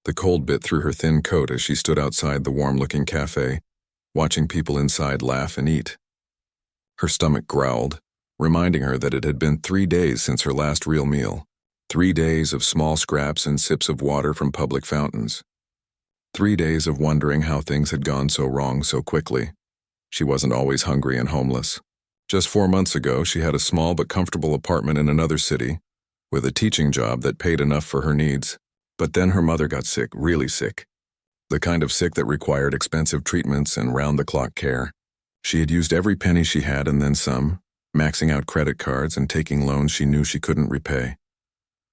The cold bit through her thin coat as she stood outside the warm-looking cafe, watching people inside laugh and eat. Her stomach growled, reminding her that it had been 3 days since her last real meal. 3 days of small scraps and sips of water from public fountains. 3 days of wondering how things had gone so wrong so quickly. She wasn't always hungry and homeless. Just 4 months ago, she had a small but comfortable apartment in another city, with a teaching job that paid enough for her needs. But then her mother got sick, really sick. The kind of sick that required expensive treatments and round-the-clock care. She had used every penny she had and then some, maxing out credit cards and taking loans she knew she couldn't repay.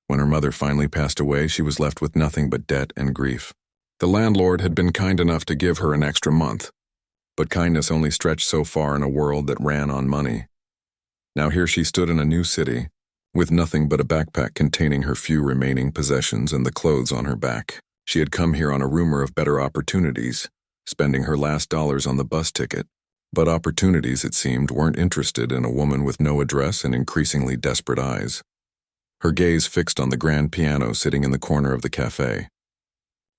When her mother finally passed away, she was left with nothing but debt and grief. The landlord had been kind enough to give her an extra month, but kindness only stretched so far in a world that ran on money. Now here she stood in a new city, with nothing but a backpack containing her few remaining possessions and the clothes on her back. She had come here on a rumor of better opportunities, spending her last dollars on the bus ticket. But opportunities, it seemed, weren't interested in a woman with no address and increasingly desperate eyes. Her gaze fixed on the grand piano sitting in the corner of the cafe.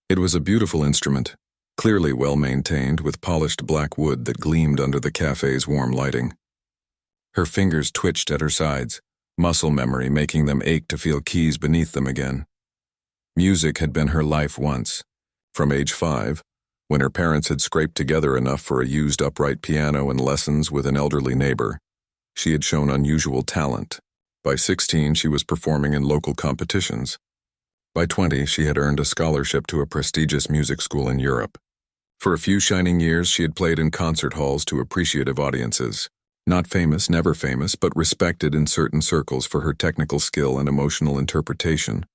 It was a beautiful instrument, clearly well-maintained, with polished black wood that gleamed under the cafe's warm lighting. Her fingers twitched at her sides, muscle memory making them ache to feel keys beneath them again. Music had been her life once. From age 5, when her parents had scraped together enough for a used upright piano and lessons with an elderly neighbor, she had shown unusual talent. By 16, she was performing in local competitions. By 20, she had earned a scholarship to a prestigious music school in Europe. For a few shining years, she had played in concert halls to appreciative audiences. Not famous, never famous, but respected in certain circles for her technical skill and emotional interpretation.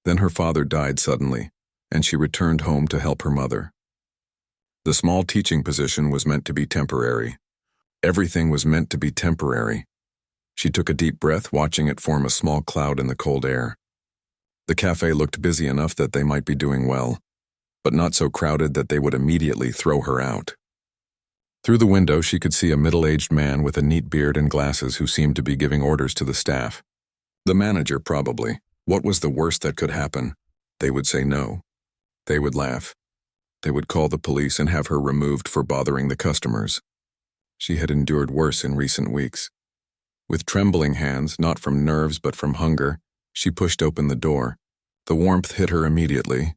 Then her father died suddenly, and she returned home to help her mother. The small teaching position was meant to be temporary. Everything was meant to be temporary. She took a deep breath, watching it form a small cloud in the cold air. The cafe looked busy enough that they might be doing well, but not so crowded that they would immediately throw her out. Through the window, she could see a middle-aged man with a neat beard and glasses who seemed to be giving orders to the staff. The manager, probably. What was the worst that could happen? They would say no. They would laugh. They would call the police and have her removed for bothering the customers. She had endured worse in recent weeks. With trembling hands, not from nerves but from hunger, she pushed open the door. The warmth hit her immediately,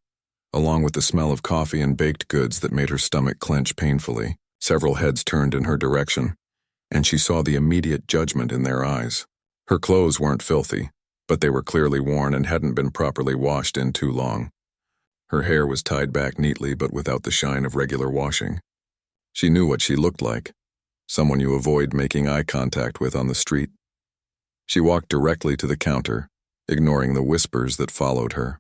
along with the smell of coffee and baked goods that made her stomach clench painfully. Several heads turned in her direction, and she saw the immediate judgment in their eyes. Her clothes weren't filthy, but they were clearly worn and hadn't been properly washed in too long. Her hair was tied back neatly but without the shine of regular washing. She knew what she looked like, someone you avoid making eye contact with on the street. She walked directly to the counter, ignoring the whispers that followed her.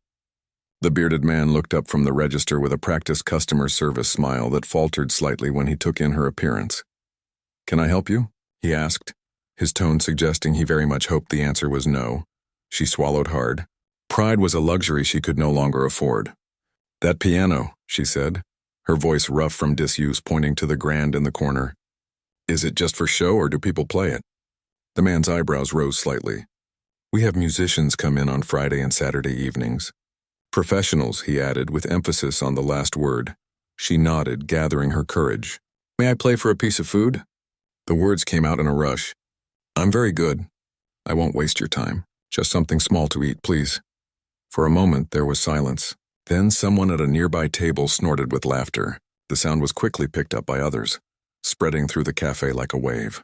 The bearded man looked up from the register with a practiced customer service smile that faltered slightly when he took in her appearance. "Can I help you?" he asked, his tone suggesting he very much hoped the answer was no. She swallowed hard. Pride was a luxury she could no longer afford. "That piano," she said, her voice rough from disuse, pointing to the grand in the corner. "Is it just for show or do people play it?" The man's eyebrows rose slightly. "We have musicians come in on Friday and Saturday evenings. Professionals," he added, with emphasis on the last word. She nodded, gathering her courage. "May I play for a piece of food?" The words came out in a rush. "I'm very good. I won't waste your time. Just something small to eat, please." For a moment, there was silence. Then someone at a nearby table snorted with laughter. The sound was quickly picked up by others, spreading through the cafe like a wave.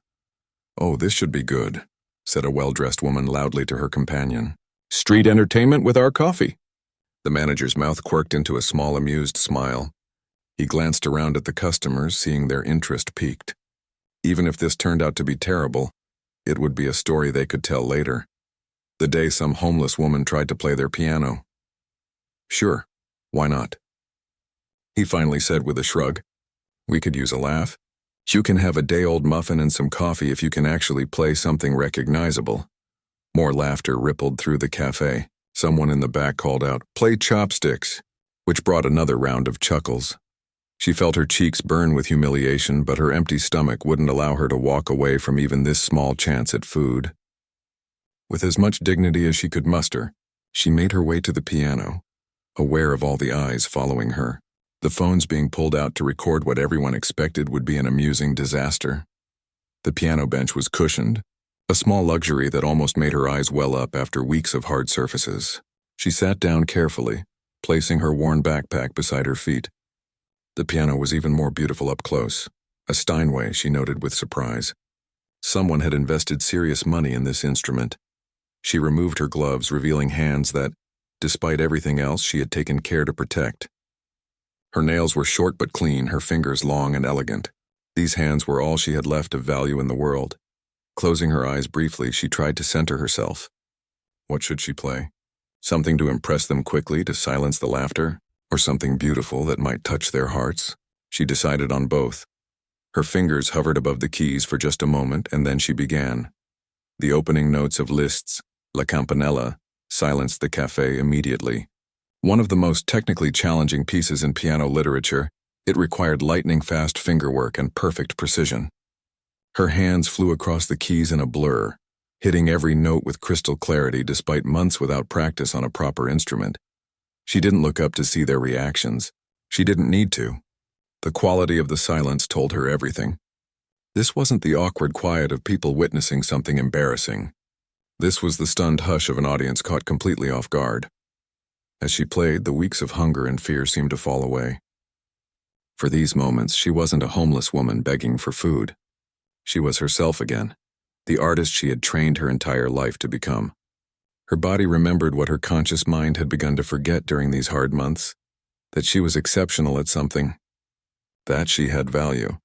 "Oh, this should be good," said a well-dressed woman loudly to her companion. "Street entertainment with our coffee." The manager's mouth quirked into a small, amused smile. He glanced around at the customers, seeing their interest piqued. Even if this turned out to be terrible, it would be a story they could tell later. The day some homeless woman tried to play their piano. "Sure, why not?" He finally said with a shrug. "We could use a laugh. You can have a day-old muffin and some coffee if you can actually play something recognizable." More laughter rippled through the cafe. Someone in the back called out, "Play chopsticks," which brought another round of chuckles. She felt her cheeks burn with humiliation, but her empty stomach wouldn't allow her to walk away from even this small chance at food. With as much dignity as she could muster, she made her way to the piano, aware of all the eyes following her, the phones being pulled out to record what everyone expected would be an amusing disaster. The piano bench was cushioned, a small luxury that almost made her eyes well up after weeks of hard surfaces. She sat down carefully, placing her worn backpack beside her feet. The piano was even more beautiful up close. A Steinway, she noted with surprise. Someone had invested serious money in this instrument. She removed her gloves, revealing hands that, despite everything else, she had taken care to protect. Her nails were short but clean, her fingers long and elegant. These hands were all she had left of value in the world. Closing her eyes briefly, she tried to center herself. What should she play? Something to impress them quickly, to silence the laughter? Or something beautiful that might touch their hearts? She decided on both. Her fingers hovered above the keys for just a moment, and then she began. The opening notes of Liszt's La Campanella silenced the café immediately. One of the most technically challenging pieces in piano literature, it required lightning-fast fingerwork and perfect precision. Her hands flew across the keys in a blur, hitting every note with crystal clarity despite months without practice on a proper instrument. She didn't look up to see their reactions. She didn't need to. The quality of the silence told her everything. This wasn't the awkward quiet of people witnessing something embarrassing. This was the stunned hush of an audience caught completely off guard. As she played, the weeks of hunger and fear seemed to fall away. For these moments, she wasn't a homeless woman begging for food. She was herself again, the artist she had trained her entire life to become. Her body remembered what her conscious mind had begun to forget during these hard months, that she was exceptional at something, that she had value.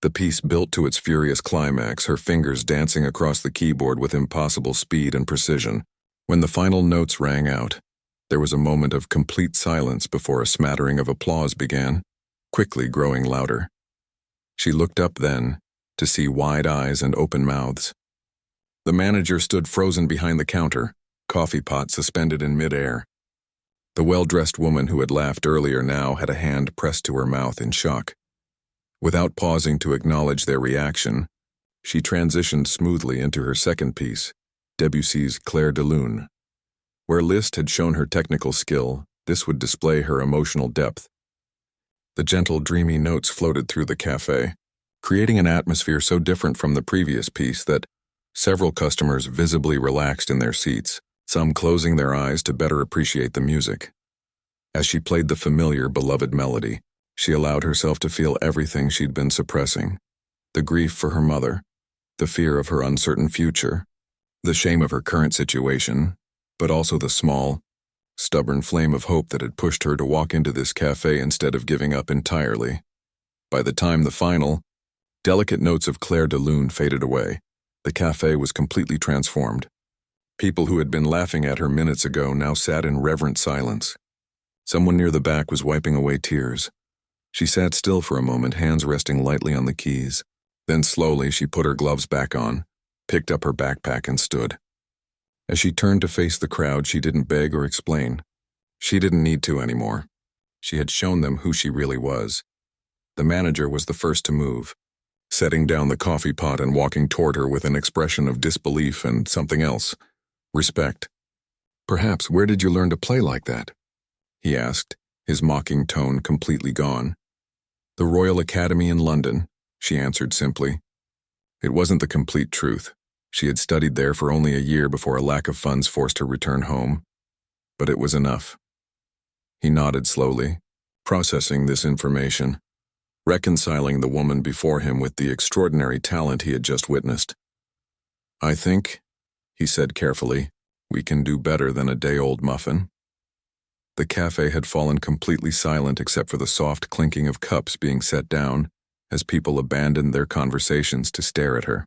The piece built to its furious climax, her fingers dancing across the keyboard with impossible speed and precision. When the final notes rang out, there was a moment of complete silence before a smattering of applause began, quickly growing louder. She looked up then, to see wide eyes and open mouths. The manager stood frozen behind the counter, coffee pot suspended in midair. The well-dressed woman who had laughed earlier now had a hand pressed to her mouth in shock. Without pausing to acknowledge their reaction, she transitioned smoothly into her second piece, Debussy's Clair de Lune. Where Liszt had shown her technical skill, this would display her emotional depth. The gentle, dreamy notes floated through the café, creating an atmosphere so different from the previous piece that several customers visibly relaxed in their seats, some closing their eyes to better appreciate the music. As she played the familiar, beloved melody, she allowed herself to feel everything she'd been suppressing: the grief for her mother, the fear of her uncertain future, the shame of her current situation, but also the small, stubborn flame of hope that had pushed her to walk into this café instead of giving up entirely. By the time the final, delicate notes of Clair de Lune faded away, the café was completely transformed. People who had been laughing at her minutes ago now sat in reverent silence. Someone near the back was wiping away tears. She sat still for a moment, hands resting lightly on the keys. Then slowly she put her gloves back on, picked up her backpack and stood. As she turned to face the crowd, she didn't beg or explain. She didn't need to anymore. She had shown them who she really was. The manager was the first to move, setting down the coffee pot and walking toward her with an expression of disbelief and something else: respect. "Perhaps, where did you learn to play like that?" he asked, his mocking tone completely gone. "The Royal Academy in London," she answered simply. It wasn't the complete truth. She had studied there for only a year before a lack of funds forced her return home. But it was enough. He nodded slowly, processing this information, reconciling the woman before him with the extraordinary talent he had just witnessed. "I think," he said carefully, "we can do better than a day-old muffin." The café had fallen completely silent except for the soft clinking of cups being set down as people abandoned their conversations to stare at her.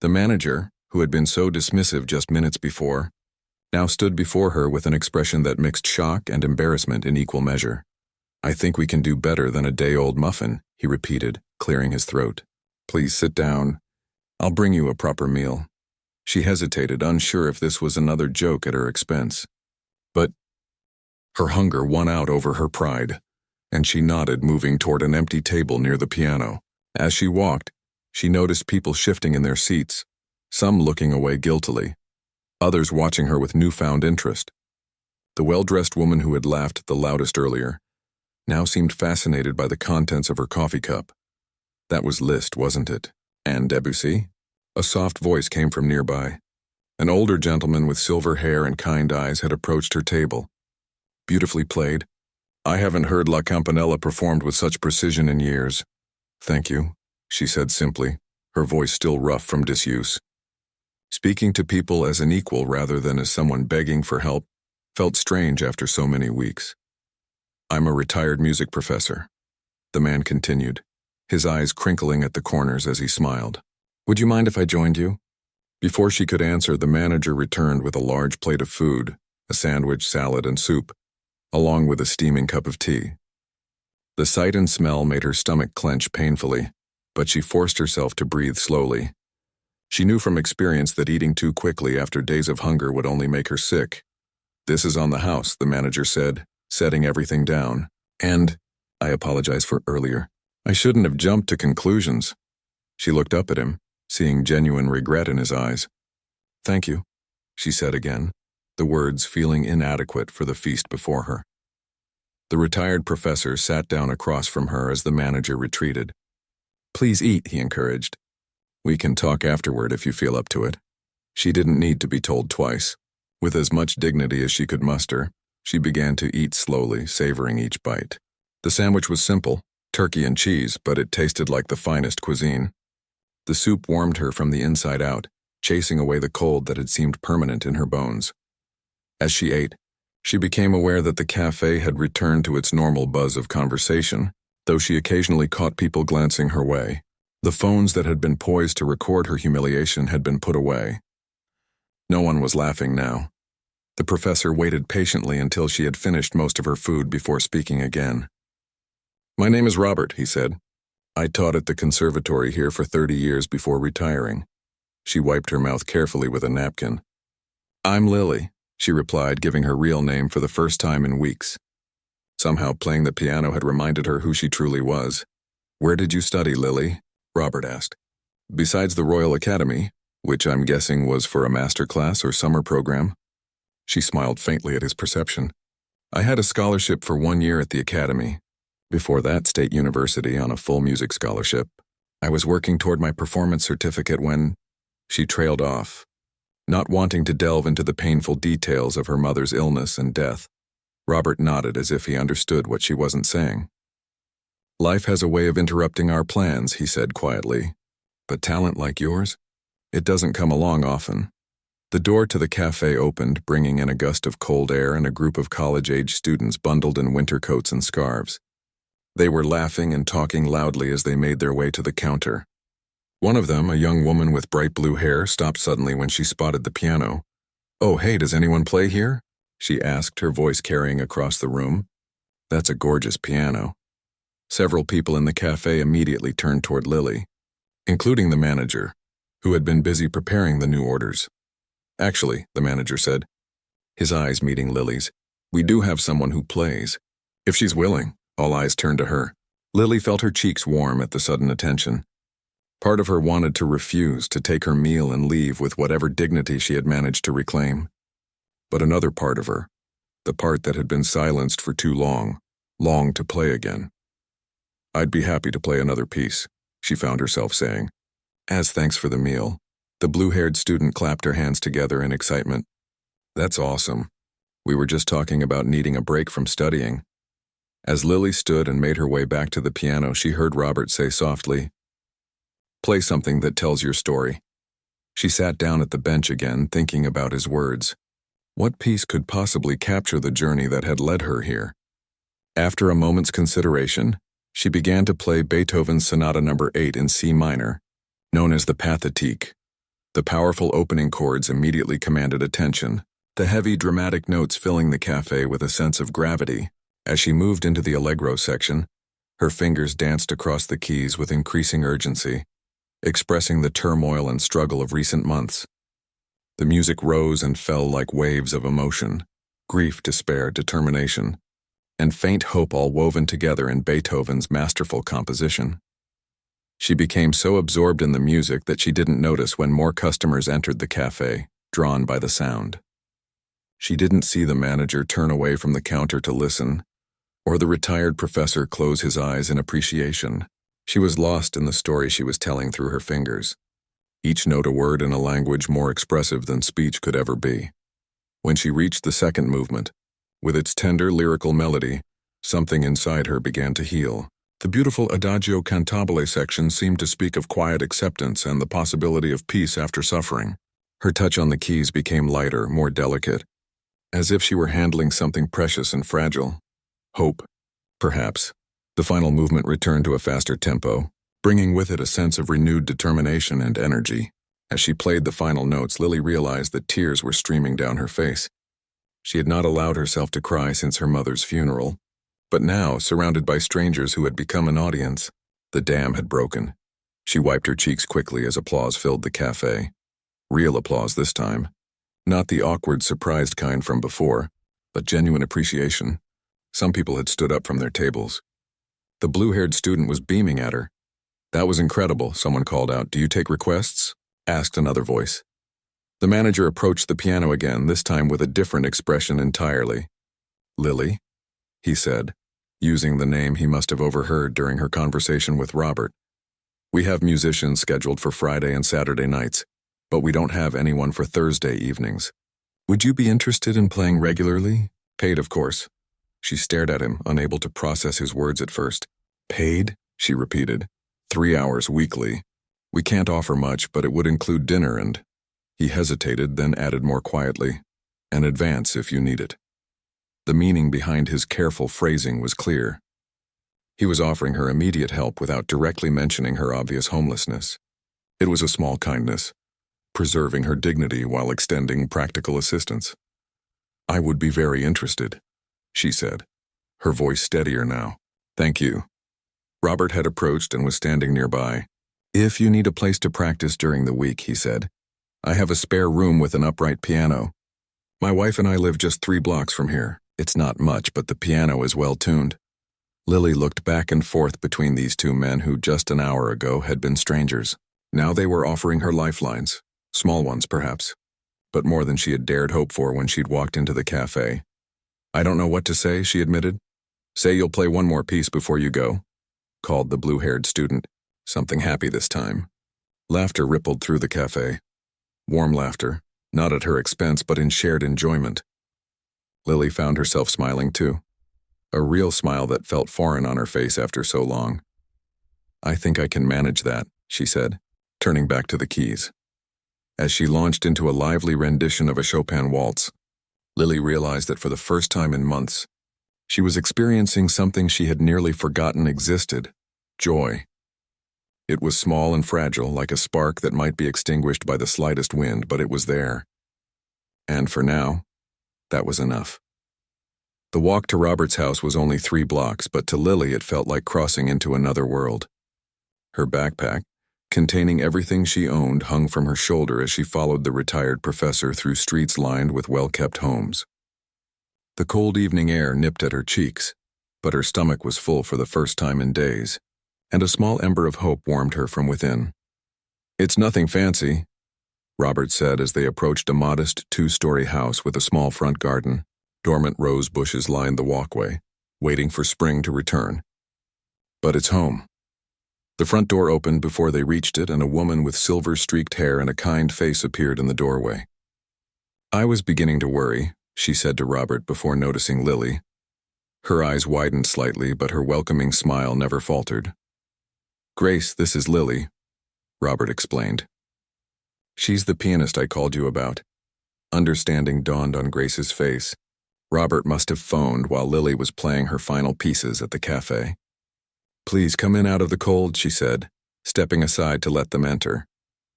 The manager, who had been so dismissive just minutes before, now stood before her with an expression that mixed shock and embarrassment in equal measure. "I think we can do better than a day-old muffin," he repeated, clearing his throat. "Please sit down. I'll bring you a proper meal." She hesitated, unsure if this was another joke at her expense. But her hunger won out over her pride, and she nodded, moving toward an empty table near the piano. As she walked, she noticed people shifting in their seats, some looking away guiltily, others watching her with newfound interest. The well-dressed woman who had laughed the loudest earlier now seemed fascinated by the contents of her coffee cup. That was Liszt, wasn't it? And Debussy? A soft voice came from nearby. An older gentleman with silver hair and kind eyes had approached her table. Beautifully played. I haven't heard La Campanella performed with such precision in years. Thank you, she said simply, her voice still rough from disuse. Speaking to people as an equal rather than as someone begging for help felt strange after so many weeks. I'm a retired music professor, the man continued, his eyes crinkling at the corners as he smiled. Would you mind if I joined you? Before she could answer, the manager returned with a large plate of food, a sandwich, salad, and soup, along with a steaming cup of tea. The sight and smell made her stomach clench painfully, but she forced herself to breathe slowly. She knew from experience that eating too quickly after days of hunger would only make her sick. This is on the house, the manager said, setting everything down. And, I apologize for earlier. I shouldn't have jumped to conclusions. She looked up at him, seeing genuine regret in his eyes. Thank you, she said again, the words feeling inadequate for the feast before her. The retired professor sat down across from her as the manager retreated. Please eat, he encouraged. We can talk afterward if you feel up to it. She didn't need to be told twice. With as much dignity as she could muster, she began to eat slowly, savoring each bite. The sandwich was simple, turkey and cheese, but it tasted like the finest cuisine. The soup warmed her from the inside out, chasing away the cold that had seemed permanent in her bones. As she ate, she became aware that the cafe had returned to its normal buzz of conversation, though she occasionally caught people glancing her way. The phones that had been poised to record her humiliation had been put away. No one was laughing now. The professor waited patiently until she had finished most of her food before speaking again. My name is Robert, he said. I taught at the conservatory here for 30 years before retiring. She wiped her mouth carefully with a napkin. I'm Lily, she replied, giving her real name for the first time in weeks. Somehow playing the piano had reminded her who she truly was. Where did you study, Lily? Robert asked. Besides the Royal Academy, which I'm guessing was for a master class or summer program. She smiled faintly at his perception. I had a scholarship for 1 year at the academy. Before that, State University on a full music scholarship. I was working toward my performance certificate when she trailed off, not wanting to delve into the painful details of her mother's illness and death. Robert nodded as if he understood what she wasn't saying. Life has a way of interrupting our plans, he said quietly. But talent like yours? It doesn't come along often. The door to the cafe opened, bringing in a gust of cold air and a group of college-age students bundled in winter coats and scarves. They were laughing and talking loudly as they made their way to the counter. One of them, a young woman with bright blue hair, stopped suddenly when she spotted the piano. Oh, hey, does anyone play here? She asked, her voice carrying across the room. That's a gorgeous piano. Several people in the cafe immediately turned toward Lily, including the manager, who had been busy preparing the new orders. Actually, the manager said, his eyes meeting Lily's, we do have someone who plays. If she's willing. All eyes turned to her. Lily felt her cheeks warm at the sudden attention. Part of her wanted to refuse to take her meal and leave with whatever dignity she had managed to reclaim. But another part of her, the part that had been silenced for too long, longed to play again. I'd be happy to play another piece, she found herself saying. As thanks for the meal, the blue-haired student clapped her hands together in excitement. That's awesome. We were just talking about needing a break from studying. As Lily stood and made her way back to the piano, she heard Robert say softly, play something that tells your story. She sat down at the bench again, thinking about his words. What piece could possibly capture the journey that had led her here? After a moment's consideration, she began to play Beethoven's Sonata No. 8 in C minor, known as the Pathétique. The powerful opening chords immediately commanded attention, the heavy dramatic notes filling the cafe with a sense of gravity. As she moved into the Allegro section, her fingers danced across the keys with increasing urgency, expressing the turmoil and struggle of recent months. The music rose and fell like waves of emotion, grief, despair, determination, and faint hope all woven together in Beethoven's masterful composition. She became so absorbed in the music that she didn't notice when more customers entered the cafe, drawn by the sound. She didn't see the manager turn away from the counter to listen, or the retired professor close his eyes in appreciation. She was lost in the story she was telling through her fingers, each note a word in a language more expressive than speech could ever be. When she reached the second movement, with its tender lyrical melody, something inside her began to heal. The beautiful Adagio cantabile section seemed to speak of quiet acceptance and the possibility of peace after suffering. Her touch on the keys became lighter, more delicate, as if she were handling something precious and fragile. Hope, perhaps. The final movement returned to a faster tempo, bringing with it a sense of renewed determination and energy. As she played the final notes, Lily realized that tears were streaming down her face. She had not allowed herself to cry since her mother's funeral, but now, surrounded by strangers who had become an audience, the dam had broken. She wiped her cheeks quickly as applause filled the cafe. Real applause this time. Not the awkward, surprised kind from before, but genuine appreciation. Some people had stood up from their tables. The blue-haired student was beaming at her. "That was incredible," someone called out. "Do you take requests?" asked another voice. The manager approached the piano again, this time with a different expression entirely. "Lily?" he said, using the name he must have overheard during her conversation with Robert. "We have musicians scheduled for Friday and Saturday nights, but we don't have anyone for Thursday evenings. Would you be interested in playing regularly? Paid, of course." She stared at him, unable to process his words at first. "Paid?" she repeated. 3 hours weekly. "We can't offer much, but it would include dinner and—" He hesitated, then added more quietly, "an advance if you need it." The meaning behind his careful phrasing was clear. He was offering her immediate help without directly mentioning her obvious homelessness. It was a small kindness, preserving her dignity while extending practical assistance. "I would be very interested," she said, her voice steadier now. "Thank you." Robert had approached and was standing nearby. "If you need a place to practice during the week," he said, "I have a spare room with an upright piano. My wife and I live just 3 blocks from here. It's not much, but the piano is well tuned." Lily looked back and forth between these two men who just an hour ago had been strangers. Now they were offering her lifelines, small ones perhaps, but more than she had dared hope for when she'd walked into the cafe. "I don't know what to say," she admitted. "Say you'll play one more piece before you go," called the blue-haired student, something happy this time. Laughter rippled through the cafe. Warm laughter, not at her expense but in shared enjoyment. Lily found herself smiling too, a real smile that felt foreign on her face after so long. "I think I can manage that," she said, turning back to the keys. As she launched into a lively rendition of a Chopin waltz, Lily realized that for the first time in months, she was experiencing something she had nearly forgotten existed: joy. It was small and fragile, like a spark that might be extinguished by the slightest wind, but it was there. And for now, that was enough. The walk to Robert's house was only 3 blocks, but to Lily it felt like crossing into another world. Her backpack, containing everything she owned, hung from her shoulder as she followed the retired professor through streets lined with well-kept homes. The cold evening air nipped at her cheeks, but her stomach was full for the first time in days, and a small ember of hope warmed her from within. "It's nothing fancy," Robert said as they approached a modest 2-story house with a small front garden. Dormant rose bushes lined the walkway, waiting for spring to return. "But it's home." The front door opened before they reached it, and a woman with silver-streaked hair and a kind face appeared in the doorway. "I was beginning to worry," she said to Robert before noticing Lily. Her eyes widened slightly, but her welcoming smile never faltered. "Grace, this is Lily," Robert explained. "She's the pianist I called you about." Understanding dawned on Grace's face. Robert must have phoned while Lily was playing her final pieces at the cafe. "Please come in out of the cold," she said, stepping aside to let them enter.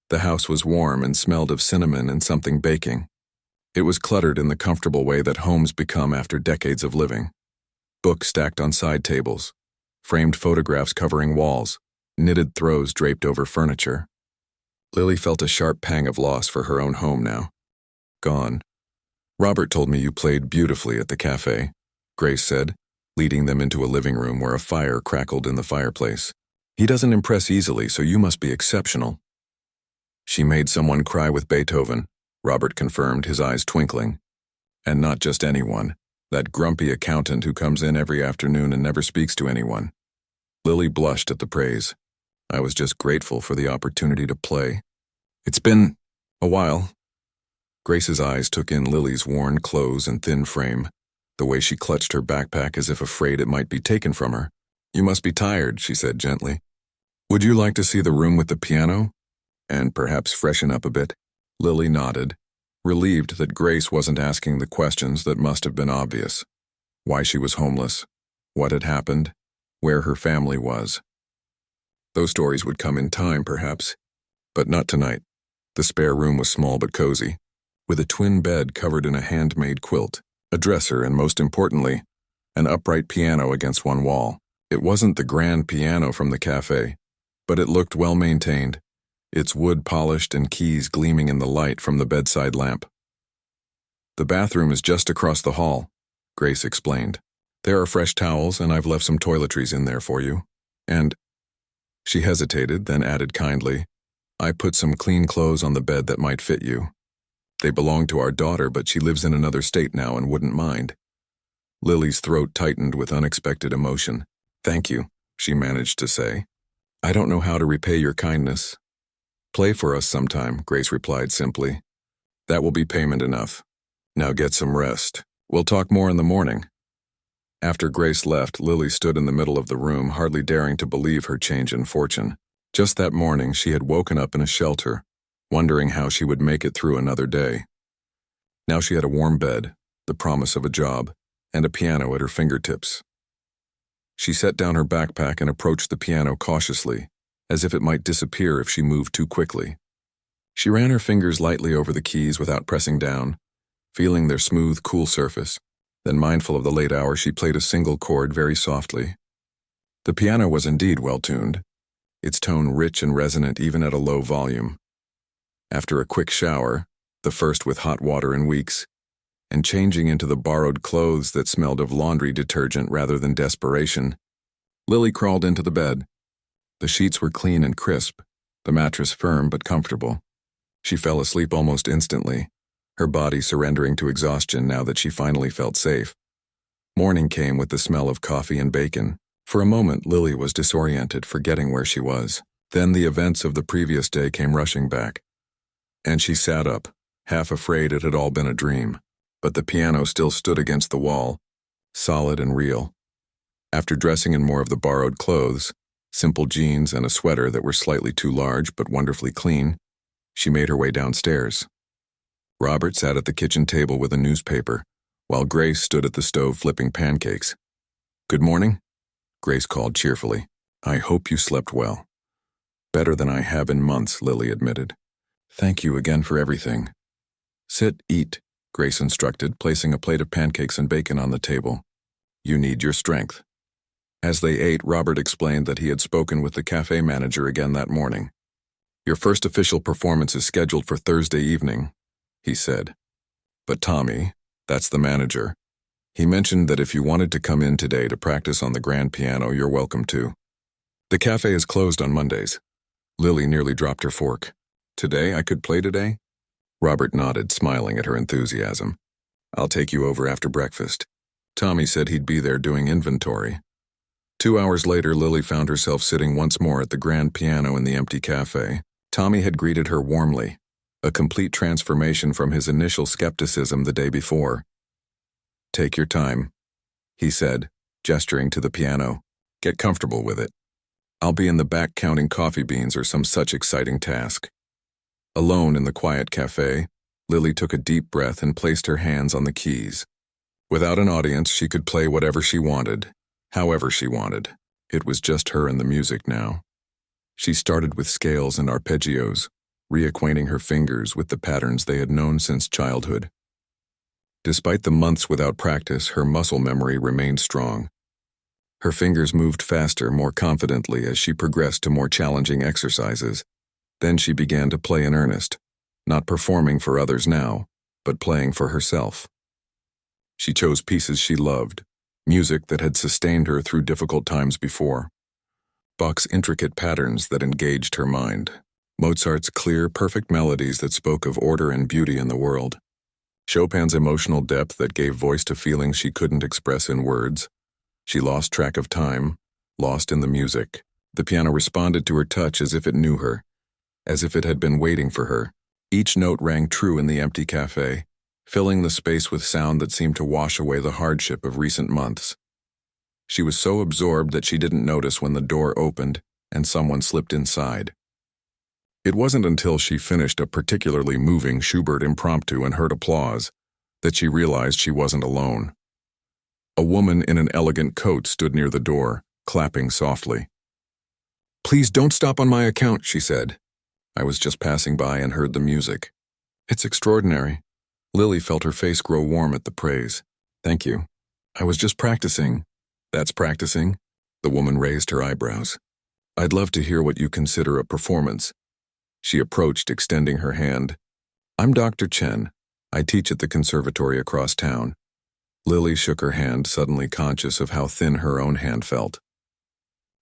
The house was warm and smelled of cinnamon and something baking. It was cluttered in the comfortable way that homes become after decades of living. Books stacked on side tables, framed photographs covering walls, knitted throws draped over furniture. Lily felt a sharp pang of loss for her own home now. Gone. "Robert told me you played beautifully at the cafe," Grace said, leading them into a living room where a fire crackled in the fireplace. "He doesn't impress easily, so you must be exceptional." "She made someone cry with Beethoven," Robert confirmed, his eyes twinkling. And not just anyone. That grumpy accountant who comes in every afternoon and never speaks to anyone. Lily blushed at the praise. I was just grateful for the opportunity to play. It's been a while. Grace's eyes took in Lily's worn clothes and thin frame, the way she clutched her backpack as if afraid it might be taken from her. You must be tired, she said gently. Would you like to see the room with the piano? And perhaps freshen up a bit? Lily nodded, relieved that Grace wasn't asking the questions that must have been obvious. Why she was homeless, what had happened, where her family was. Those stories would come in time, perhaps, but not tonight. The spare room was small but cozy, with a twin bed covered in a handmade quilt, a dresser, and most importantly, an upright piano against one wall. It wasn't the grand piano from the cafe, but it looked well maintained, its wood polished and keys gleaming in the light from the bedside lamp. The bathroom is just across the hall, Grace explained. There are fresh towels, and I've left some toiletries in there for you. And she hesitated, then added kindly, I put some clean clothes on the bed that might fit you. They belong to our daughter, but she lives in another state now and wouldn't mind. Lily's throat tightened with unexpected emotion. Thank you, she managed to say. I don't know how to repay your kindness. Play for us sometime, Grace replied simply. That will be payment enough. Now get some rest. We'll talk more in the morning. After Grace left, Lily stood in the middle of the room, hardly daring to believe her change in fortune. Just that morning, she had woken up in a shelter, wondering how she would make it through another day. Now she had a warm bed, the promise of a job, and a piano at her fingertips. She set down her backpack and approached the piano cautiously, as if it might disappear if she moved too quickly. She ran her fingers lightly over the keys without pressing down, feeling their smooth, cool surface. Then, mindful of the late hour, she played a single chord very softly. The piano was indeed well-tuned, its tone rich and resonant even at a low volume. After a quick shower, the first with hot water in weeks, and changing into the borrowed clothes that smelled of laundry detergent rather than desperation, Lily crawled into the bed. The sheets were clean and crisp, the mattress firm but comfortable. She fell asleep almost instantly, her body surrendering to exhaustion now that she finally felt safe. Morning came with the smell of coffee and bacon. For a moment, Lily was disoriented, forgetting where she was. Then the events of the previous day came rushing back. And she sat up, half afraid it had all been a dream. But the piano still stood against the wall, solid and real. After dressing in more of the borrowed clothes, simple jeans and a sweater that were slightly too large but wonderfully clean, she made her way downstairs. Robert sat at the kitchen table with a newspaper, while Grace stood at the stove flipping pancakes. Good morning, Grace called cheerfully. I hope you slept well. Better than I have in months, Lily admitted. Thank you again for everything. Sit, eat, Grace instructed, placing a plate of pancakes and bacon on the table. You need your strength. As they ate, Robert explained that he had spoken with the cafe manager again that morning. Your first official performance is scheduled for Thursday evening, he said. But Tommy, that's the manager, he mentioned that if you wanted to come in today to practice on the grand piano, you're welcome to. The cafe is closed on Mondays. Lily nearly dropped her fork. Today I could play today? Robert nodded, smiling at her enthusiasm. I'll take you over after breakfast. Tommy said he'd be there doing inventory. 2 hours later, Lily found herself sitting once more at the grand piano in the empty cafe. Tommy had greeted her warmly, a complete transformation from his initial skepticism the day before. Take your time, he said, gesturing to the piano. Get comfortable with it. I'll be in the back counting coffee beans or some such exciting task. Alone in the quiet cafe, Lily took a deep breath and placed her hands on the keys. Without an audience, she could play whatever she wanted, however she wanted. It was just her and the music now. She started with scales and arpeggios, reacquainting her fingers with the patterns they had known since childhood. Despite the months without practice, her muscle memory remained strong. Her fingers moved faster, more confidently as she progressed to more challenging exercises. Then she began to play in earnest, not performing for others now, but playing for herself. She chose pieces she loved, music that had sustained her through difficult times before. Bach's intricate patterns that engaged her mind. Mozart's clear, perfect melodies that spoke of order and beauty in the world. Chopin's emotional depth that gave voice to feelings she couldn't express in words. She lost track of time, lost in the music. The piano responded to her touch as if it knew her, as if it had been waiting for her. Each note rang true in the empty cafe, filling the space with sound that seemed to wash away the hardship of recent months. She was so absorbed that she didn't notice when the door opened and someone slipped inside. It wasn't until she finished a particularly moving Schubert impromptu and heard applause that she realized she wasn't alone. A woman in an elegant coat stood near the door, clapping softly. "Please don't stop on my account," she said. "I was just passing by and heard the music. It's extraordinary." Lily felt her face grow warm at the praise. "Thank you. I was just practicing." "That's practicing?" The woman raised her eyebrows. "I'd love to hear what you consider a performance." She approached, extending her hand. "I'm Dr. Chen. I teach at the conservatory across town." Lily shook her hand, suddenly conscious of how thin her own hand felt.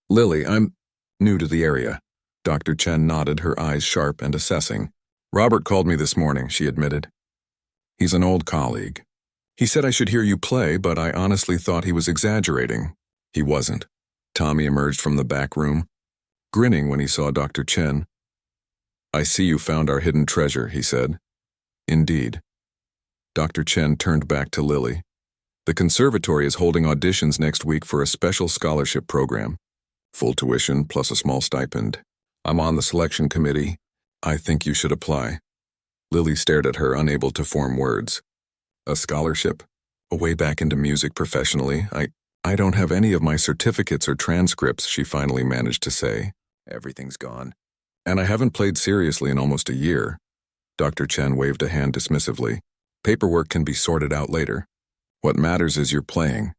"Lily, I'm new to the area." Dr. Chen nodded, her eyes sharp and assessing. "Robert called me this morning," she admitted. "He's an old colleague. He said I should hear you play, but I honestly thought he was exaggerating." He wasn't. Tommy emerged from the back room, grinning when he saw Dr. Chen. "I see you found our hidden treasure," he said. "Indeed." Dr. Chen turned back to Lily. "The conservatory is holding auditions next week for a special scholarship program. Full tuition plus a small stipend. I'm on the selection committee. I think you should apply." Lily stared at her, unable to form words. "A scholarship? A way back into music professionally? I don't have any of my certificates or transcripts," she finally managed to say. "Everything's gone. And I haven't played seriously in almost a year." Dr. Chen waved a hand dismissively. "Paperwork can be sorted out later. What matters is you're playing.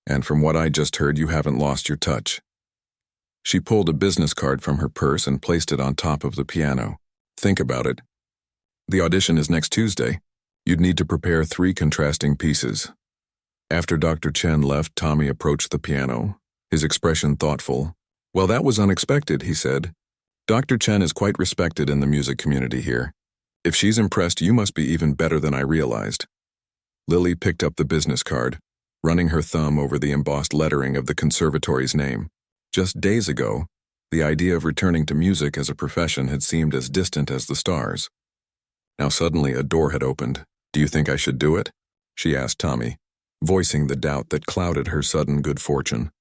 And from what I just heard, you haven't lost your touch." She pulled a business card from her purse and placed it on top of the piano. "Think about it. The audition is next Tuesday. You'd need to prepare 3 contrasting pieces." After Dr. Chen left, Tommy approached the piano, his expression thoughtful. "Well, that was unexpected," he said. "Dr. Chen is quite respected in the music community here. If she's impressed, you must be even better than I realized." Lily picked up the business card, running her thumb over the embossed lettering of the conservatory's name. Just days ago, the idea of returning to music as a profession had seemed as distant as the stars. Now suddenly a door had opened. "Do you think I should do it?" she asked Tommy, voicing the doubt that clouded her sudden good fortune.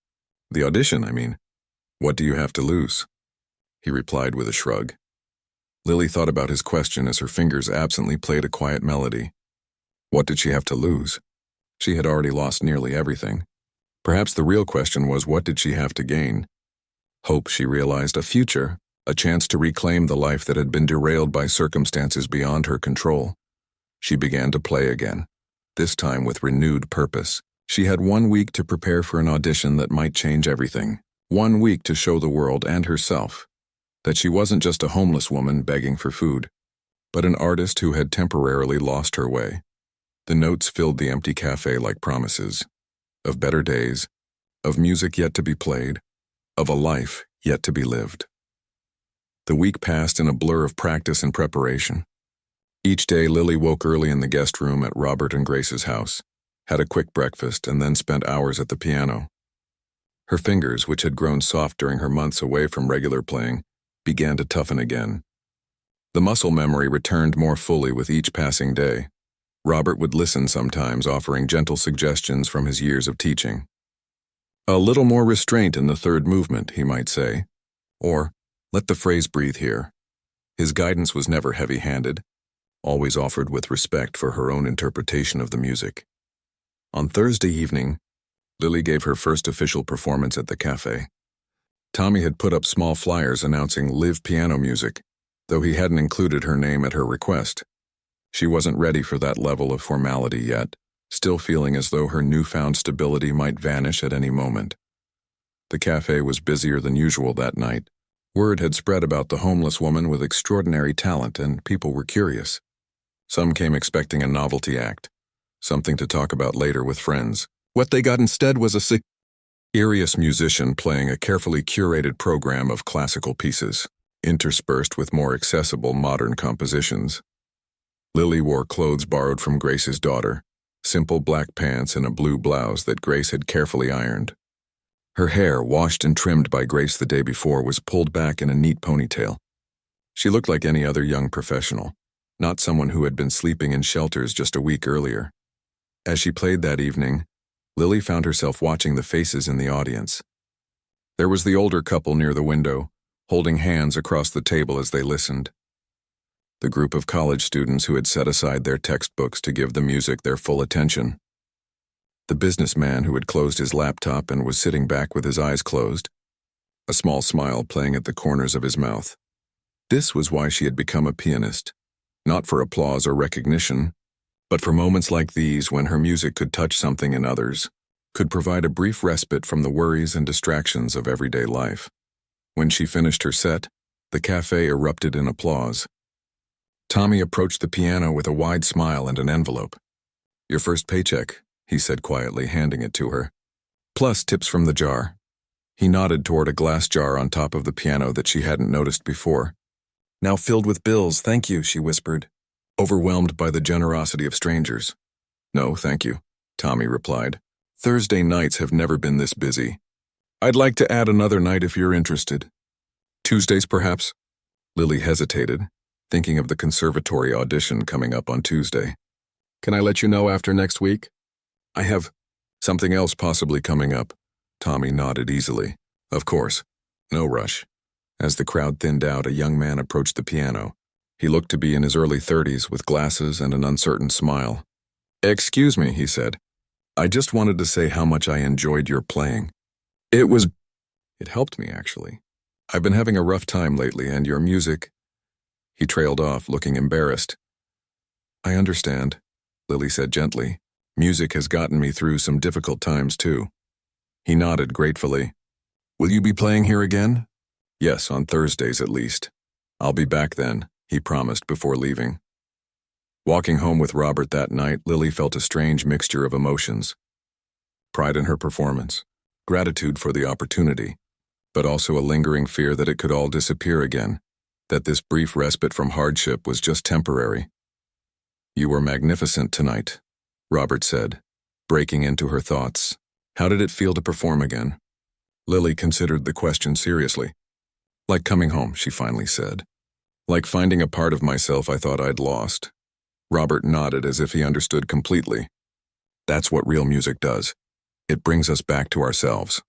"The audition, I mean. What do you have to lose?" He replied with a shrug. Lily thought about his question as her fingers absently played a quiet melody. What did she have to lose? She had already lost nearly everything. Perhaps the real question was, what did she have to gain? Hope, she realized, a future, a chance to reclaim the life that had been derailed by circumstances beyond her control. She began to play again, this time with renewed purpose. She had 1 week to prepare for an audition that might change everything. 1 week to show the world and herself that she wasn't just a homeless woman begging for food, but an artist who had temporarily lost her way. The notes filled the empty cafe like promises of better days, of music yet to be played, of a life yet to be lived. The week passed in a blur of practice and preparation. Each day, Lily woke early in the guest room at Robert and Grace's house, had a quick breakfast, and then spent hours at the piano. Her fingers, which had grown soft during her months away from regular playing, began to toughen again. The muscle memory returned more fully with each passing day. Robert would listen sometimes, offering gentle suggestions from his years of teaching. "A little more restraint in the third movement," he might say. Or, "Let the phrase breathe here." His guidance was never heavy-handed, always offered with respect for her own interpretation of the music. On Thursday evening, Lily gave her first official performance at the cafe. Tommy had put up small flyers announcing live piano music, though he hadn't included her name at her request. She wasn't ready for that level of formality yet, still feeling as though her newfound stability might vanish at any moment. The cafe was busier than usual that night. Word had spread about the homeless woman with extraordinary talent, and people were curious. Some came expecting a novelty act, something to talk about later with friends. What they got instead was a serious musician playing a carefully curated program of classical pieces, interspersed with more accessible modern compositions. Lily wore clothes borrowed from Grace's daughter, simple black pants and a blue blouse that Grace had carefully ironed. Her hair, washed and trimmed by Grace the day before, was pulled back in a neat ponytail. She looked like any other young professional, not someone who had been sleeping in shelters just a week earlier. As she played that evening, Lily found herself watching the faces in the audience. There was the older couple near the window, holding hands across the table as they listened. The group of college students who had set aside their textbooks to give the music their full attention. The businessman who had closed his laptop and was sitting back with his eyes closed, a small smile playing at the corners of his mouth. This was why she had become a pianist, not for applause or recognition, but for moments like these when her music could touch something in others, could provide a brief respite from the worries and distractions of everyday life. When she finished her set, the cafe erupted in applause. Tommy approached the piano with a wide smile and an envelope. "Your first paycheck," he said quietly, handing it to her. "Plus tips from the jar." He nodded toward a glass jar on top of the piano that she hadn't noticed before. "Now filled with bills, thank you," she whispered, overwhelmed by the generosity of strangers. "No, thank you," Tommy replied. "Thursday nights have never been this busy. I'd like to add another night if you're interested." "Tuesdays, perhaps?" Lily hesitated, thinking of the conservatory audition coming up on Tuesday. "Can I let you know after next week?" "I have something else possibly coming up." Tommy nodded easily. "Of course. No rush." As the crowd thinned out, a young man approached the piano. He looked to be in his early 30s with glasses and an uncertain smile. "Excuse me," he said. "I just wanted to say how much I enjoyed your playing. It helped me, actually. I've been having a rough time lately, and your music—" He trailed off, looking embarrassed. "I understand," Lily said gently. "Music has gotten me through some difficult times, too." He nodded gratefully. "Will you be playing here again?" "Yes, on Thursdays at least. I'll be back then," he promised before leaving. Walking home with Robert that night, Lily felt a strange mixture of emotions. Pride in her performance, gratitude for the opportunity, but also a lingering fear that it could all disappear again, that this brief respite from hardship was just temporary. "You were magnificent tonight," Robert said, breaking into her thoughts. "How did it feel to perform again?" Lily considered the question seriously. "Like coming home," she finally said. "Like finding a part of myself I thought I'd lost." Robert nodded as if he understood completely. "That's what real music does. It brings us back to ourselves."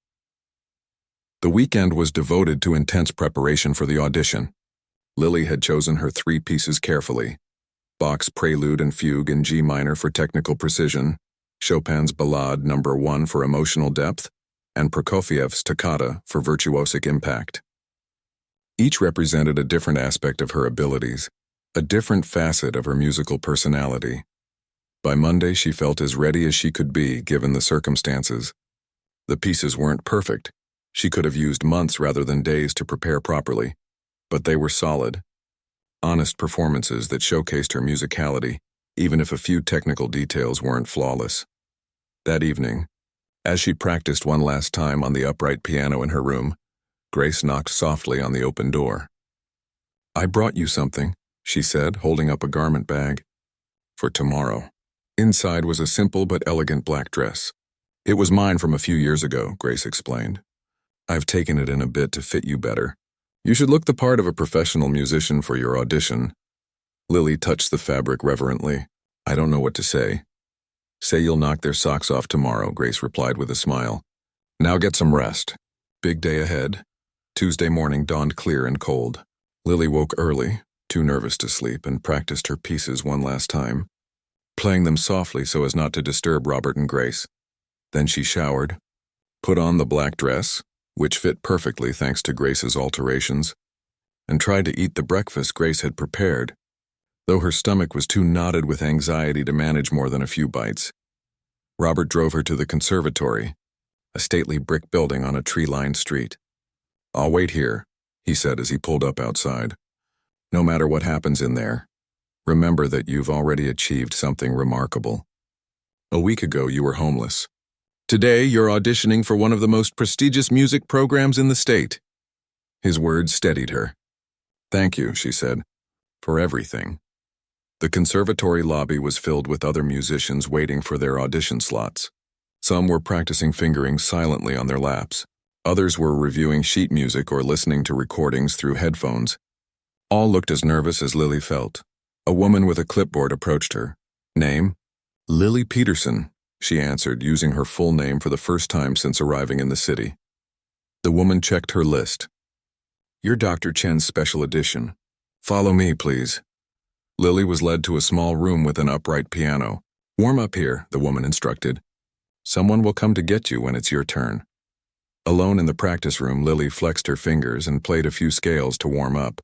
The weekend was devoted to intense preparation for the audition. Lily had chosen her 3 pieces carefully: Bach's Prelude and Fugue in G minor for technical precision, Chopin's Ballade No. 1 for emotional depth, and Prokofiev's Toccata for virtuosic impact. Each represented a different aspect of her abilities, a different facet of her musical personality. By Monday, she felt as ready as she could be, given the circumstances. The pieces weren't perfect. She could have used months rather than days to prepare properly, but they were solid, honest performances that showcased her musicality, even if a few technical details weren't flawless. That evening, as she practiced one last time on the upright piano in her room, Grace knocked softly on the open door. "I brought you something," she said, holding up a garment bag. "For tomorrow." Inside was a simple but elegant black dress. "It was mine from a few years ago," Grace explained. "I've taken it in a bit to fit you better. You should look the part of a professional musician for your audition." Lily touched the fabric reverently. "I don't know what to say." "Say you'll knock their socks off tomorrow," Grace replied with a smile. "Now get some rest. Big day ahead." Tuesday morning dawned clear and cold. Lily woke early, too nervous to sleep, and practiced her pieces one last time, playing them softly so as not to disturb Robert and Grace. Then she showered, put on the black dress, which fit perfectly thanks to Grace's alterations, and tried to eat the breakfast Grace had prepared, though her stomach was too knotted with anxiety to manage more than a few bites. Robert drove her to the conservatory, a stately brick building on a tree-lined street. "I'll wait here," he said as he pulled up outside. "No matter what happens in there, remember that you've already achieved something remarkable. A week ago you were homeless. Today you're auditioning for one of the most prestigious music programs in the state." His words steadied her. "Thank you," she said, "for everything." The conservatory lobby was filled with other musicians waiting for their audition slots. Some were practicing fingering silently on their laps. Others were reviewing sheet music or listening to recordings through headphones. All looked as nervous as Lily felt. A woman with a clipboard approached her. "Name?" "Lily Peterson," she answered, using her full name for the first time since arriving in the city. The woman checked her list. "You're Dr. Chen's special edition. Follow me, please." Lily was led to a small room with an upright piano. "Warm up here," the woman instructed. "Someone will come to get you when it's your turn." Alone in the practice room, Lily flexed her fingers and played a few scales to warm up.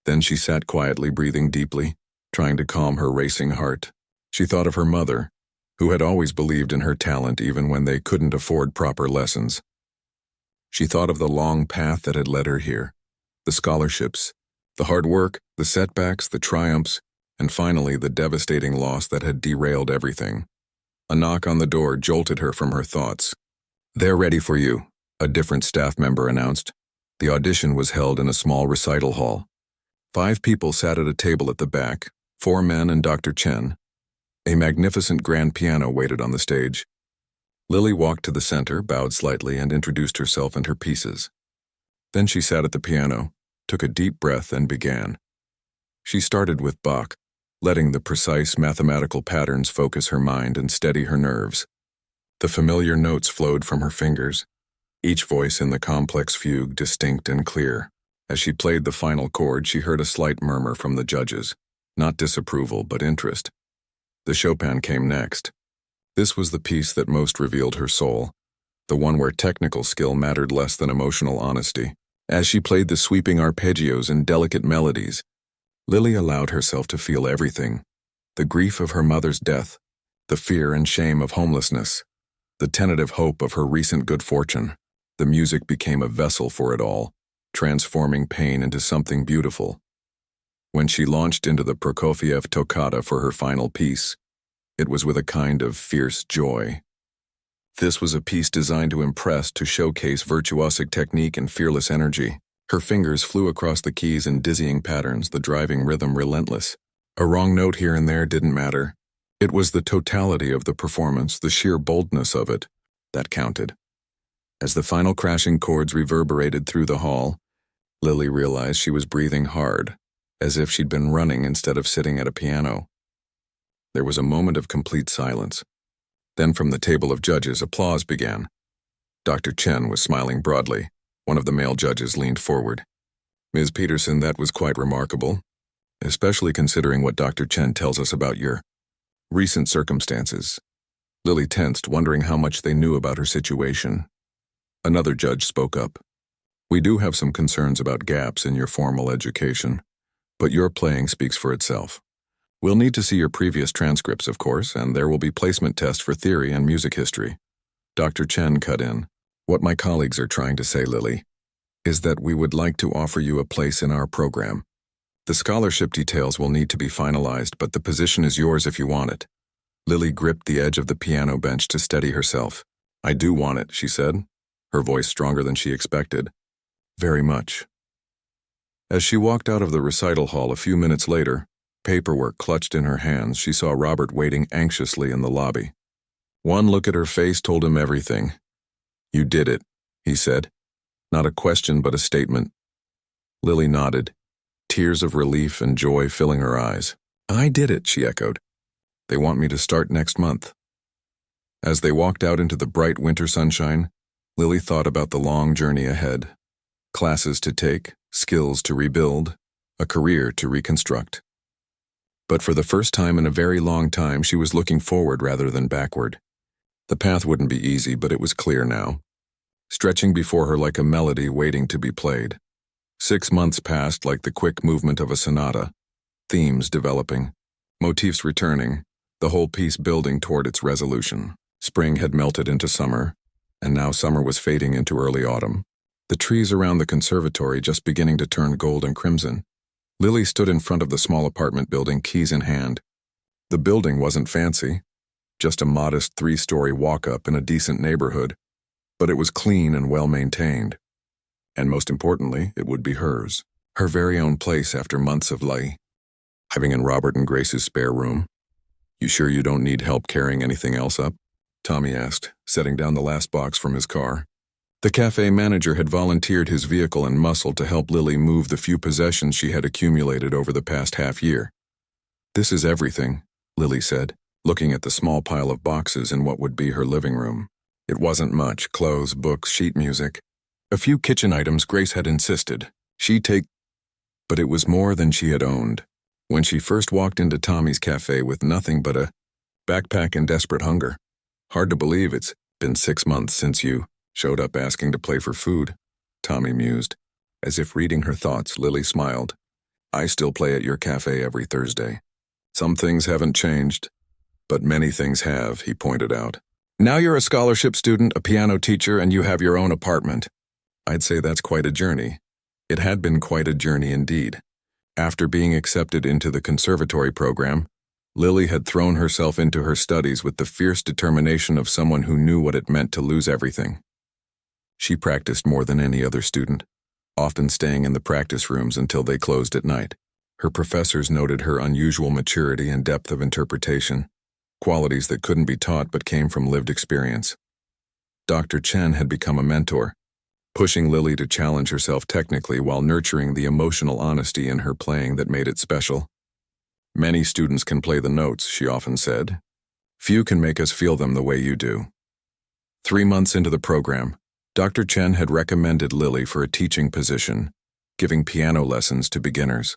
Then she sat quietly, breathing deeply, trying to calm her racing heart. She thought of her mother, who had always believed in her talent even when they couldn't afford proper lessons. She thought of the long path that had led her here, the scholarships, the hard work, the setbacks, the triumphs, and finally the devastating loss that had derailed everything. A knock on the door jolted her from her thoughts. "They're ready for you," a different staff member announced. The audition was held in a small recital hall. 5 people sat at a table at the back, 4 men and Dr. Chen. A magnificent grand piano waited on the stage. Lily walked to the center, bowed slightly, and introduced herself and her pieces. Then she sat at the piano, took a deep breath, and began. She started with Bach, letting the precise mathematical patterns focus her mind and steady her nerves. The familiar notes flowed from her fingers, each voice in the complex fugue distinct and clear. As she played the final chord, she heard a slight murmur from the judges, not disapproval but interest. The Chopin came next. This was the piece that most revealed her soul, the one where technical skill mattered less than emotional honesty. As she played the sweeping arpeggios and delicate melodies, Lily allowed herself to feel everything: the grief of her mother's death, the fear and shame of homelessness, the tentative hope of her recent good fortune. The music became a vessel for it all, transforming pain into something beautiful. When she launched into the Prokofiev toccata for her final piece, it was with a kind of fierce joy. This was a piece designed to impress, to showcase virtuosic technique and fearless energy. Her fingers flew across the keys in dizzying patterns, the driving rhythm relentless. A wrong note here and there didn't matter. It was the totality of the performance, the sheer boldness of it, that counted. As the final crashing chords reverberated through the hall, Lily realized she was breathing hard, as if she'd been running instead of sitting at a piano. There was a moment of complete silence. Then from the table of judges, applause began. Dr. Chen was smiling broadly. One of the male judges leaned forward. "Ms. Peterson, that was quite remarkable, especially considering what Dr. Chen tells us about your recent circumstances." Lily tensed, wondering how much they knew about her situation. Another judge spoke up. "We do have some concerns about gaps in your formal education, but your playing speaks for itself. We'll need to see your previous transcripts, of course, and there will be placement tests for theory and music history." Dr. Chen cut in. "What my colleagues are trying to say, Lily, is that we would like to offer you a place in our program. The scholarship details will need to be finalized, but the position is yours if you want it." Lily gripped the edge of the piano bench to steady herself. "I do want it," she said, her voice stronger than she expected. "Very much." As she walked out of the recital hall a few minutes later, paperwork clutched in her hands, she saw Robert waiting anxiously in the lobby. One look at her face told him everything. "You did it," he said. Not a question, but a statement. Lily nodded, tears of relief and joy filling her eyes. "I did it," she echoed. "They want me to start next month." As they walked out into the bright winter sunshine, Lily thought about the long journey ahead. Classes to take, skills to rebuild, a career to reconstruct. But for the first time in a very long time, she was looking forward rather than backward. The path wouldn't be easy, but it was clear now, stretching before her like a melody waiting to be played. 6 months passed like the quick movement of a sonata, themes developing, motifs returning, the whole piece building toward its resolution. Spring had melted into summer, and now summer was fading into early autumn. The trees around the conservatory just beginning to turn gold and crimson. Lily stood in front of the small apartment building, keys in hand. The building wasn't fancy, just a modest 3-story walk-up in a decent neighborhood, but it was clean and well-maintained. And most importantly, it would be hers, her very own place after months of Living in Robert and Grace's spare room. You sure you don't need help carrying anything else up? Tommy asked, setting down the last box from his car. The cafe manager had volunteered his vehicle and muscle to help Lily move the few possessions she had accumulated over the past half-year. This is everything, Lily said, looking at the small pile of boxes in what would be her living room. It wasn't much: clothes, books, sheet music. A few kitchen items Grace had insisted she'd take, but it was more than she had owned. When she first walked into Tommy's cafe with nothing but a backpack and desperate hunger. Hard to believe it's been 6 months since you showed up asking to play for food, Tommy mused. As if reading her thoughts, Lily smiled. I still play at your cafe every Thursday. Some things haven't changed, but many things have, he pointed out. Now you're a scholarship student, a piano teacher, and you have your own apartment. I'd say that's quite a journey. It had been quite a journey indeed. After being accepted into the conservatory program, Lily had thrown herself into her studies with the fierce determination of someone who knew what it meant to lose everything. She practiced more than any other student, often staying in the practice rooms until they closed at night. Her professors noted her unusual maturity and depth of interpretation, qualities that couldn't be taught but came from lived experience. Dr. Chen had become a mentor, pushing Lily to challenge herself technically while nurturing the emotional honesty in her playing that made it special. Many students can play the notes, she often said. Few can make us feel them the way you do. 3 months into the program, Dr. Chen had recommended Lily for a teaching position, giving piano lessons to beginners.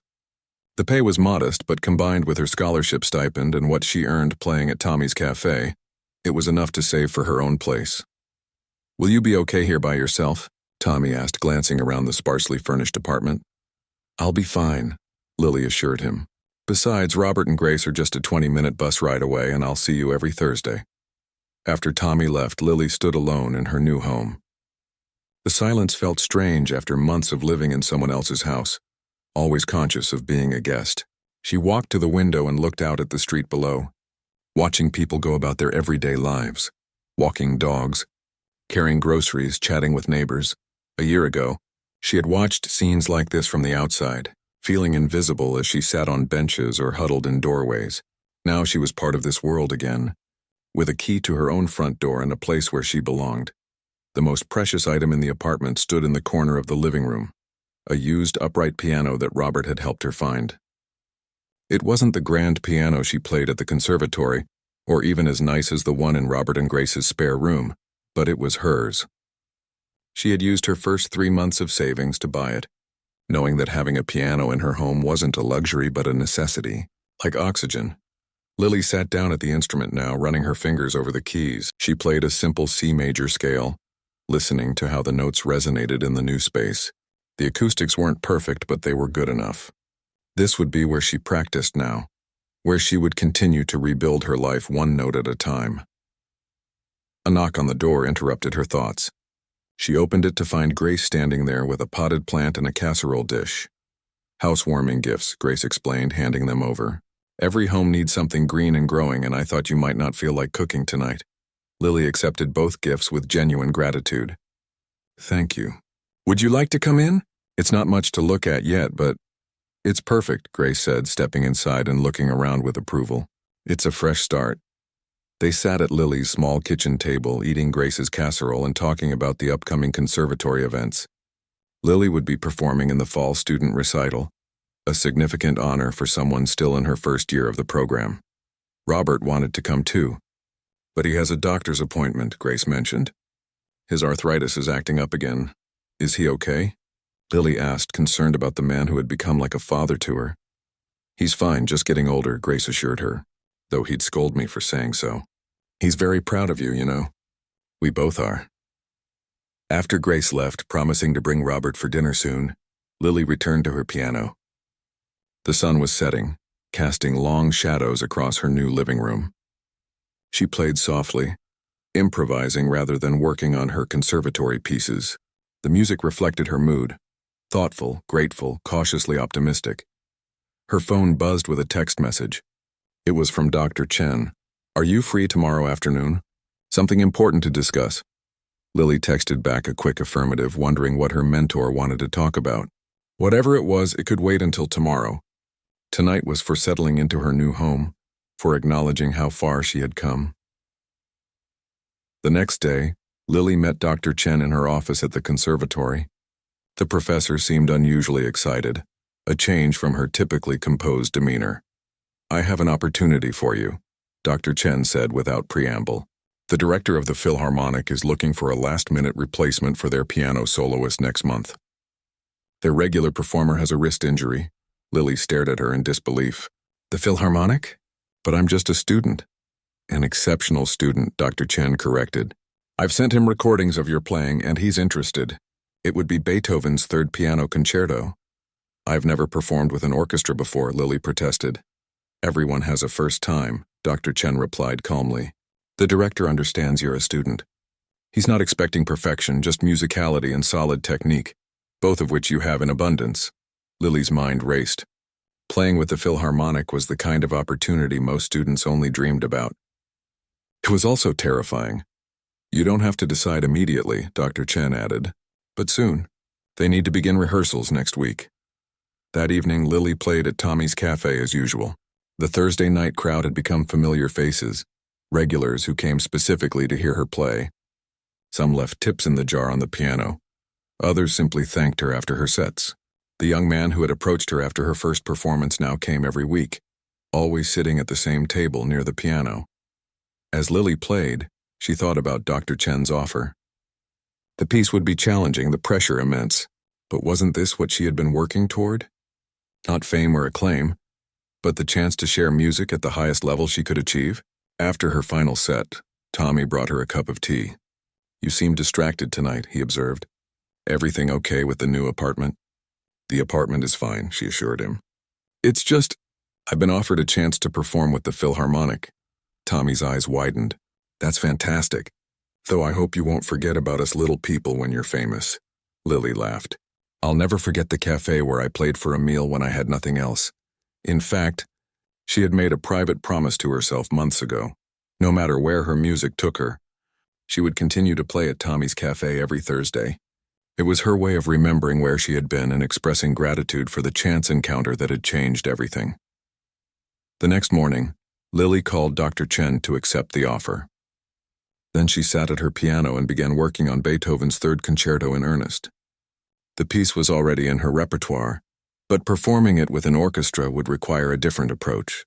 The pay was modest, but combined with her scholarship stipend and what she earned playing at Tommy's cafe, it was enough to save for her own place. Will you be okay here by yourself? Tommy asked, glancing around the sparsely furnished apartment. I'll be fine, Lily assured him. Besides, Robert and Grace are just a 20-minute bus ride away, and I'll see you every Thursday. After Tommy left, Lily stood alone in her new home. The silence felt strange after months of living in someone else's house, always conscious of being a guest. She walked to the window and looked out at the street below, watching people go about their everyday lives, walking dogs, carrying groceries, chatting with neighbors. A year ago, she had watched scenes like this from the outside, feeling invisible as she sat on benches or huddled in doorways. Now she was part of this world again, with a key to her own front door and a place where she belonged. The most precious item in the apartment stood in the corner of the living room, a used upright piano that Robert had helped her find. It wasn't the grand piano she played at the conservatory, or even as nice as the one in Robert and Grace's spare room, but it was hers. She had used her first 3 months of savings to buy it, knowing that having a piano in her home wasn't a luxury but a necessity, like oxygen. Lily sat down at the instrument now, running her fingers over the keys. She played a simple C major scale, listening to how the notes resonated in the new space. The acoustics weren't perfect, but they were good enough. This would be where she practiced now, where she would continue to rebuild her life one note at a time. A knock on the door interrupted her thoughts. She opened it to find Grace standing there with a potted plant and a casserole dish. Housewarming gifts, Grace explained, handing them over. Every home needs something green and growing, and I thought you might not feel like cooking tonight. Lily accepted both gifts with genuine gratitude. Thank you. Would you like to come in? It's not much to look at yet, but it's perfect, Grace said, stepping inside and looking around with approval. It's a fresh start. They sat at Lily's small kitchen table, eating Grace's casserole and talking about the upcoming conservatory events. Lily would be performing in the fall student recital, a significant honor for someone still in her first year of the program. Robert wanted to come too, but he has a doctor's appointment, Grace mentioned. His arthritis is acting up again. Is he okay? Lily asked, concerned about the man who had become like a father to her. He's fine, just getting older, Grace assured her, though he'd scold me for saying so. He's very proud of you, you know. We both are. After Grace left, promising to bring Robert for dinner soon, Lily returned to her piano. The sun was setting, casting long shadows across her new living room. She played softly, improvising rather than working on her conservatory pieces. The music reflected her mood, thoughtful, grateful, cautiously optimistic. Her phone buzzed with a text message. It was from Dr. Chen. Are you free tomorrow afternoon? Something important to discuss. Lily texted back a quick affirmative, wondering what her mentor wanted to talk about. Whatever it was, it could wait until tomorrow. Tonight was for settling into her new home, for acknowledging how far she had come. The next day, Lily met Dr. Chen in her office at the conservatory. The professor seemed unusually excited, a change from her typically composed demeanor. "I have an opportunity for you," Dr. Chen said without preamble. "The director of the Philharmonic is looking for a last-minute replacement for their piano soloist next month. Their regular performer has a wrist injury." Lily stared at her in disbelief. "The Philharmonic? But I'm just a student." "An exceptional student," Dr. Chen corrected. "I've sent him recordings of your playing, and he's interested. It would be Beethoven's third piano concerto." "I've never performed with an orchestra before," Lily protested. "Everyone has a first time," Dr. Chen replied calmly. "The director understands you're a student. He's not expecting perfection, just musicality and solid technique, both of which you have in abundance." Lily's mind raced. Playing with the Philharmonic was the kind of opportunity most students only dreamed about. It was also terrifying. "You don't have to decide immediately," Dr. Chen added. "But soon. They need to begin rehearsals next week." That evening, Lily played at Tommy's Cafe as usual. The Thursday night crowd had become familiar faces, regulars who came specifically to hear her play. Some left tips in the jar on the piano. Others simply thanked her after her sets. The young man who had approached her after her first performance now came every week, always sitting at the same table near the piano. As Lily played, she thought about Dr. Chen's offer. The piece would be challenging, the pressure immense, but wasn't this what she had been working toward? Not fame or acclaim, but the chance to share music at the highest level she could achieve. After her final set, Tommy brought her a cup of tea. "You seem distracted tonight," he observed. "Everything okay with the new apartment?" "The apartment is fine," she assured him. "It's just, I've been offered a chance to perform with the Philharmonic." Tommy's eyes widened. "That's fantastic. Though I hope you won't forget about us little people when you're famous." Lily laughed. "I'll never forget the cafe where I played for a meal when I had nothing else." In fact, she had made a private promise to herself months ago. No matter where her music took her, she would continue to play at Tommy's Cafe every Thursday. It was her way of remembering where she had been and expressing gratitude for the chance encounter that had changed everything. The next morning, Lily called Dr. Chen to accept the offer. Then she sat at her piano and began working on Beethoven's third concerto in earnest. The piece was already in her repertoire, but performing it with an orchestra would require a different approach,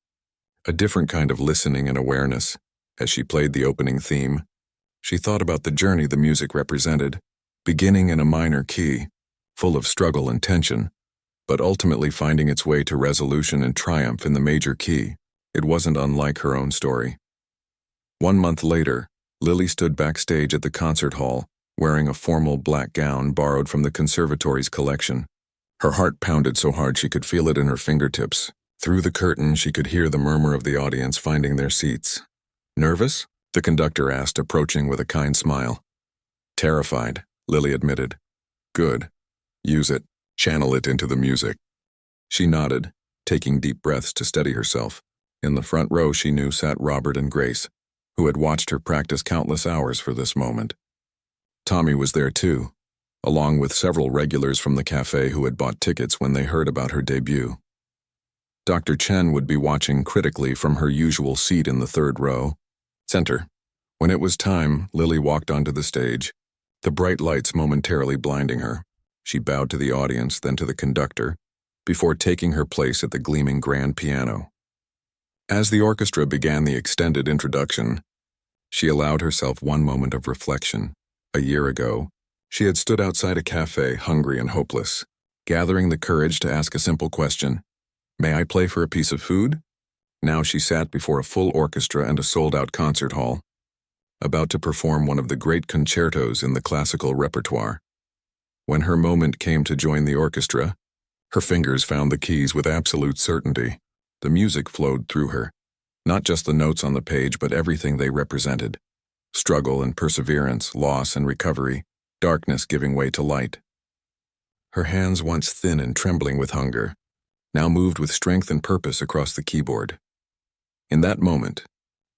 a different kind of listening and awareness. As she played the opening theme, she thought about the journey the music represented, beginning in a minor key, full of struggle and tension, but ultimately finding its way to resolution and triumph in the major key. It wasn't unlike her own story. 1 month later, Lily stood backstage at the concert hall, wearing a formal black gown borrowed from the conservatory's collection. Her heart pounded so hard she could feel it in her fingertips. Through the curtain, she could hear the murmur of the audience finding their seats. "Nervous?" the conductor asked, approaching with a kind smile. "Terrified," Lily admitted. "Good. Use it. Channel it into the music." She nodded, taking deep breaths to steady herself. In the front row she knew sat Robert and Grace, who had watched her practice countless hours for this moment. Tommy was there too, along with several regulars from the cafe who had bought tickets when they heard about her debut. Dr. Chen would be watching critically from her usual seat in the third row. Center. When it was time, Lily walked onto the stage, the bright lights momentarily blinding her. She bowed to the audience, then to the conductor, before taking her place at the gleaming grand piano. As the orchestra began the extended introduction, she allowed herself one moment of reflection. A year ago, she had stood outside a cafe, hungry and hopeless, gathering the courage to ask a simple question: "May I play for a piece of food?" Now she sat before a full orchestra and a sold-out concert hall, about to perform one of the great concertos in the classical repertoire. When her moment came to join the orchestra, her fingers found the keys with absolute certainty. The music flowed through her, not just the notes on the page, but everything they represented: struggle and perseverance, loss and recovery, darkness giving way to light. Her hands, once thin and trembling with hunger, now moved with strength and purpose across the keyboard. In that moment,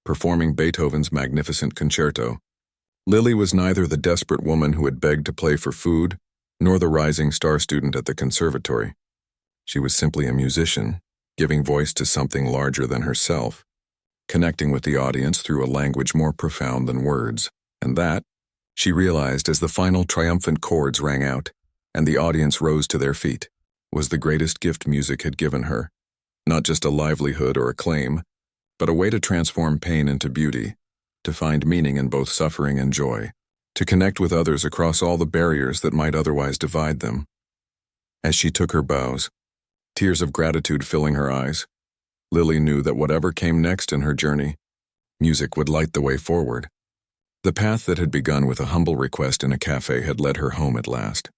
performing Beethoven's magnificent concerto, Lily was neither the desperate woman who had begged to play for food, nor the rising star student at the conservatory. She was simply a musician, giving voice to something larger than herself, connecting with the audience through a language more profound than words. And that, she realized as the final triumphant chords rang out, and the audience rose to their feet, was the greatest gift music had given her. Not just a livelihood or acclaim, but a way to transform pain into beauty, to find meaning in both suffering and joy, to connect with others across all the barriers that might otherwise divide them. As she took her bows, tears of gratitude filling her eyes, Lily knew that whatever came next in her journey, music would light the way forward. The path that had begun with a humble request in a cafe had led her home at last.